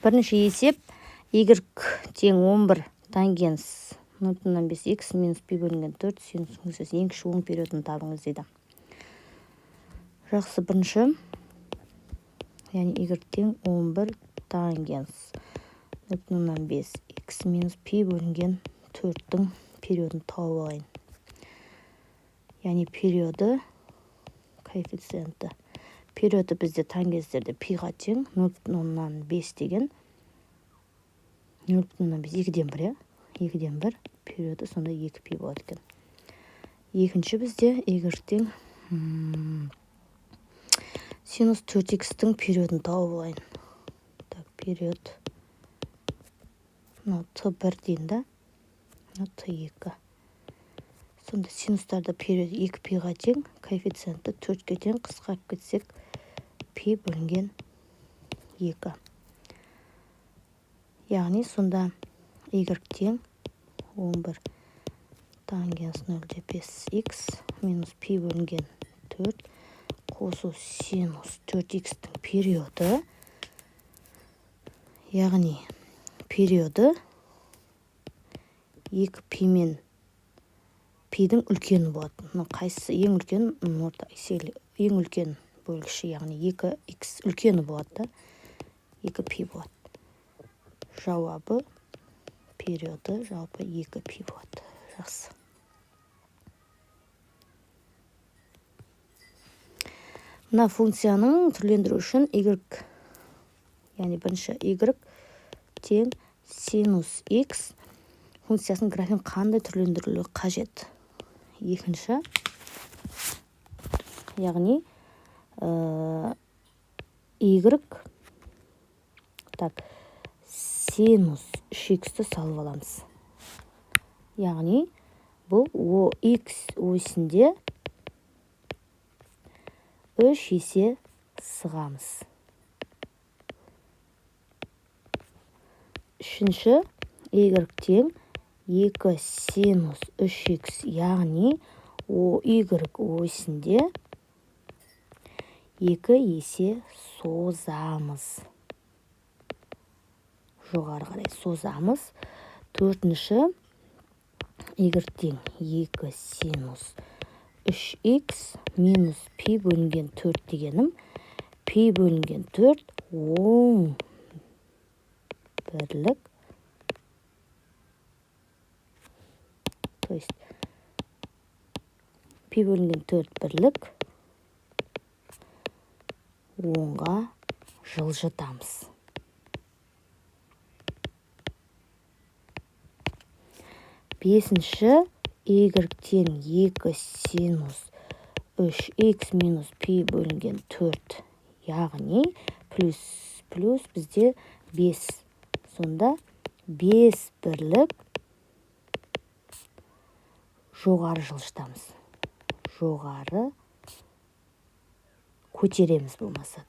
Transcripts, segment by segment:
Бірінші есеп y тең 11 тангенс 0,5 x минус пи бөлінген 4 синус функциясы ең кіші оң периодын табыңыз дейді. Жақсы, бірінші, яғни y тең 11 тангенс 0,5 x минус пи бөлінген 4-тің периодын тауып алайын. Яғни периоды, коэффициенті. Периоды бізде тангенстерде пиға тең 0,5 деген 0,5 2-ден 1, 2-ден 1 периоды сонда 2 пи болады екен. Екінші бізде y тең синус 4x-тің периодын тауып алайын. Так, период t1 дейін да, t2. Сонда синустарды период 2 пиға тең, коэффициенті 4-ке тең, қысқарып кетсек пи бөлінген 2. Яғни сонда y тең 11 тангенс 0,5 x минус пи бөлінген 4 қосу синус 4x-тің периоды, яғни периоды 2 пи мен пидің үлкені болады. Қайсысы ең үлкен, ең үлкен бөлгіші, яғни 2x үлкені болады да, 2 пи болады. Жауабы периоды жалпы 2 пи болады. Жақсы. Мына функцияның түрлендіру үшін y, яғни бірінші y тең синус x функциясының графин қандай түрлендірілуі қажет? Екінші, яғни y так, синус 3x-ті салып аламыз. Яғни бұл x осінде 3 есе сығамыз. Үшінші, y тең 2 синус 3x, яғни y осінде 2 есе созамыз. Жоғары қарай созамыз. Төртінші, y тең 2 синус 3x минус пи бөлінген 4 дегенім, пи бөлінген 4 оң бірлік, то есть пи бөлінген 4 бірлік оңға жылжытамыз. Бесінші, y тең 2 синус 3x минус пи бөлінген 4, яғни плюс бізде 5. Сонда 5 бірлік жоғары жылжытамыз. Жоғары көтереміз болмаса.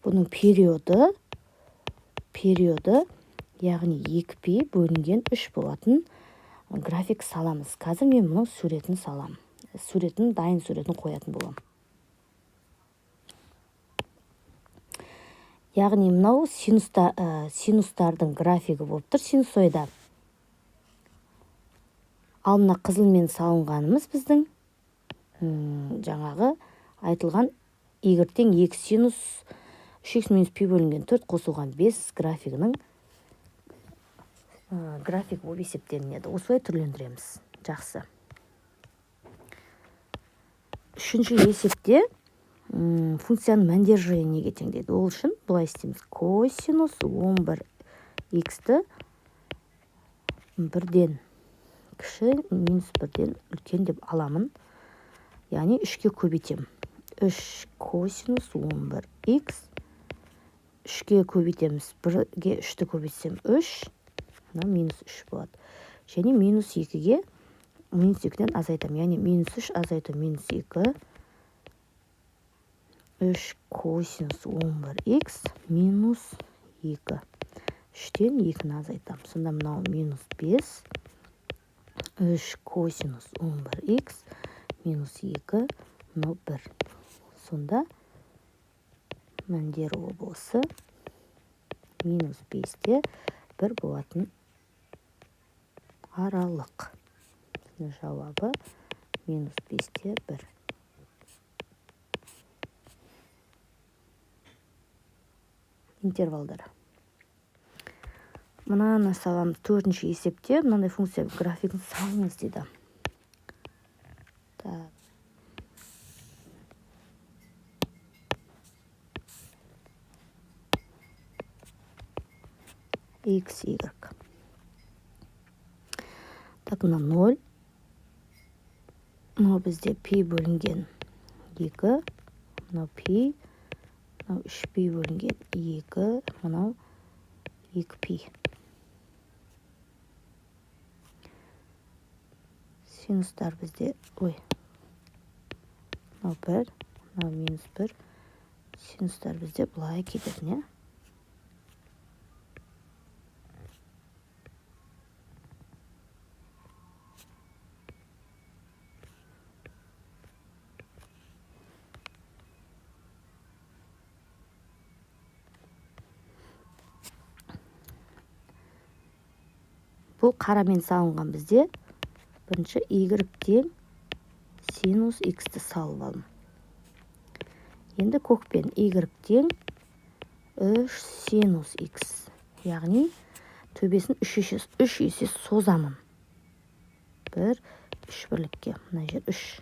Бұның периоды, яғни 2 пи бөлінген 3 болатын график саламыз. Қазір мен мұның суретін салам. Дайын суретін қоятын болам. Яғни мынау синустардың графигі болып тұр, синусоида. Ал мына қызылмен салынғанымыз біздің жаңағы айтылған y тең 2 синус 3x минус пи бөлінген 4 қосылған 5 графигінің график болып есептелінеді. Осылай түрлендіреміз. Жақсы. Үшінші есепте функцияның мәндер жиы неге тең дейді. Ол үшін бұлай істейміз. Косинус 11x-ті 1-ден кіші минус 1-ден үлкен деп аламын. Яғни 3-ке көбейтем. 3 косинус 11x 3-ке көбейтеміз. 1-ге 3-ті көбейтсем 3, минус 3 болады. Және минус 2-ге минус 2-ден азайтам. Яғни минус 3 азайту минус 2. 3 косинус 11x минус 2. 3-тен 2-ні азайтам. Сонда мынау минус 5. 3 косинус 11x минус 2, мынау 1. сонда мәндер облысы -5-те 1 болатын аралық. Жауабы -5-те 1. Интервалдар. Мынаны саламыз. 4-ші есепте мынандай функция графигін салыңыз дейді. Так. X, Y. Так, мына 0. Мынау бізде пи бөлінген 2. Мынау пи. Мынау 3π бөлінген 2. Мынау 2π. Синустар бізде, мынау 1, мынау -1. Синустар бізде бұлай кетеді, не? Бұл қарамен салынған бізде. Бірінші Y-тен синус X-ті салып алым. Енді көкпен Y-тен 3 синус X. Яғни төбесін 3 есе созамын. 1, 3 бірлікке. Мына жер 3.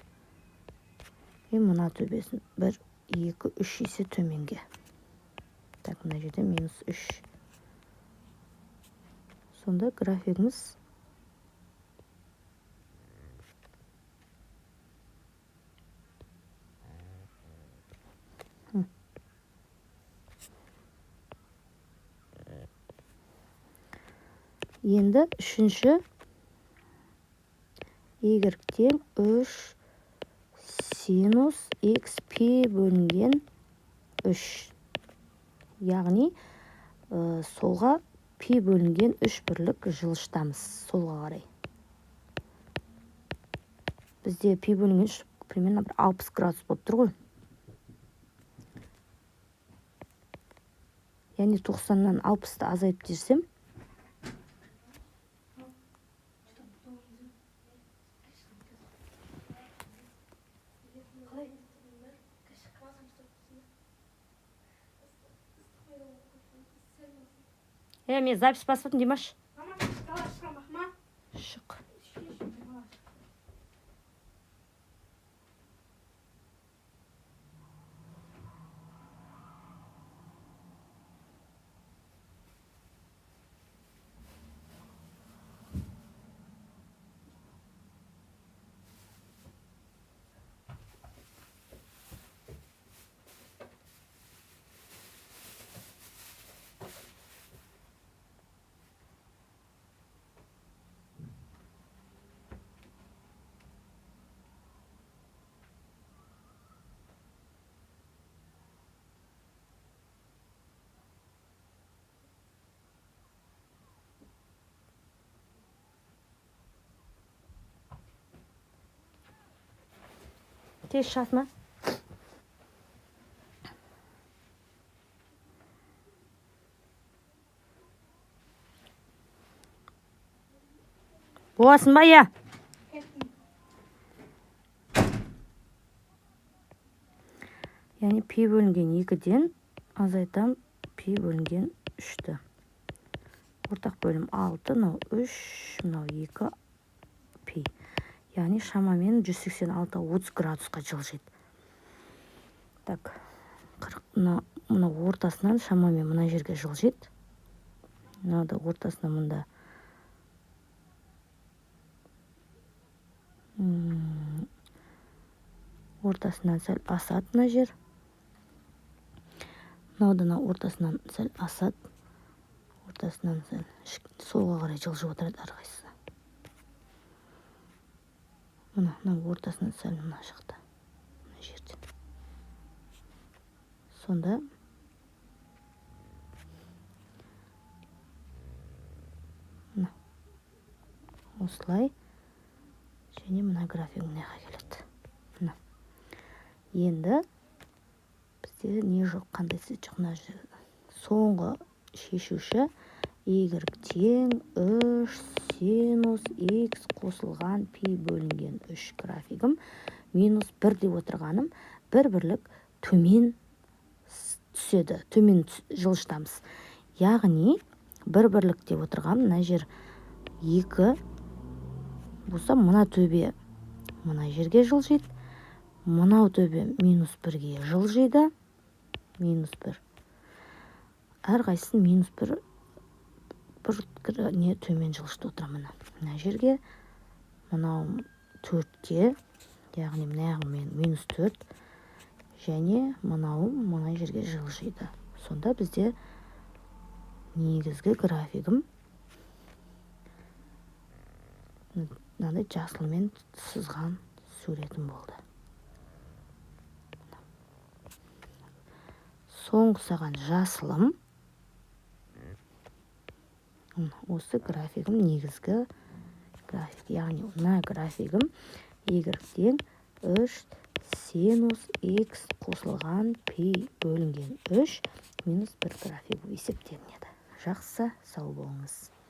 Мына төбесін 1, 2, 3 есе төменге. Так, мына жерде -3. Сонда графигіміз енді үшінші Y-тен 3 синус XP бөлінген 3. Яғни солға пи бөлінген 3 бірлік жылыштамыз. Солға қарай. Бізде пи бөлінген 3 примерно 60 градус болып тұр ғой. Яғни 90-нан 60-ты азайып десем, мен запись басып Димаш. Шық. Тез шатма. Боласың ба, я? Яғни пи бөлінген 2-ден азайтам пи бөлінген 3-ті. Ортақ бөлім 6, мынау 3, мынау 2 пи. Яғни шамамен 186-30 градусқа жылжиды. Так, мына ортасынан шамамен мына жерге жылжиды. Мынада ортасынан мында ортасынан сәл асады мына жер. Мынаудан ортасынан сәл асады. Ортасынан сәл солға қарай жылжып отырады әрқайсысы. Мына ортасынан сәл мына жақта. Мына жерден. Сонда осылай және мына график мынаға келеді. Енді бізде не жоқ, қандай сөз жоқ. Мына соңғы шешуші y тең 3 синус x қосылған пи бөлінген 3 графигім минус 1 деп отырғаным бір бірлік төмен түседі, төмен жылжытамыз. Яғни бір бірлік деп отырғам, мына жер 2 болса, мына төбе мына жерге жылжиды, мынау төбе минус 1-ге жылжиды, минус 1. Әрқайсысын минус 1 не төмен жылжытып отырамын. Мына жерге, мынау 4-ке, яғни мынағымен минус 4, және мынау мына жерге жылжиды. Сонда бізде негізгі графигім мынандай жасылмен сызған суретім болды. Соңғы саған жасылым. Осы графигім негізгі график. Яғни мына графигім y тең 3 синус x қосылған пи бөлінген 3 минус 1 графигі есептелінеді. Жақсы, сау болыңыз.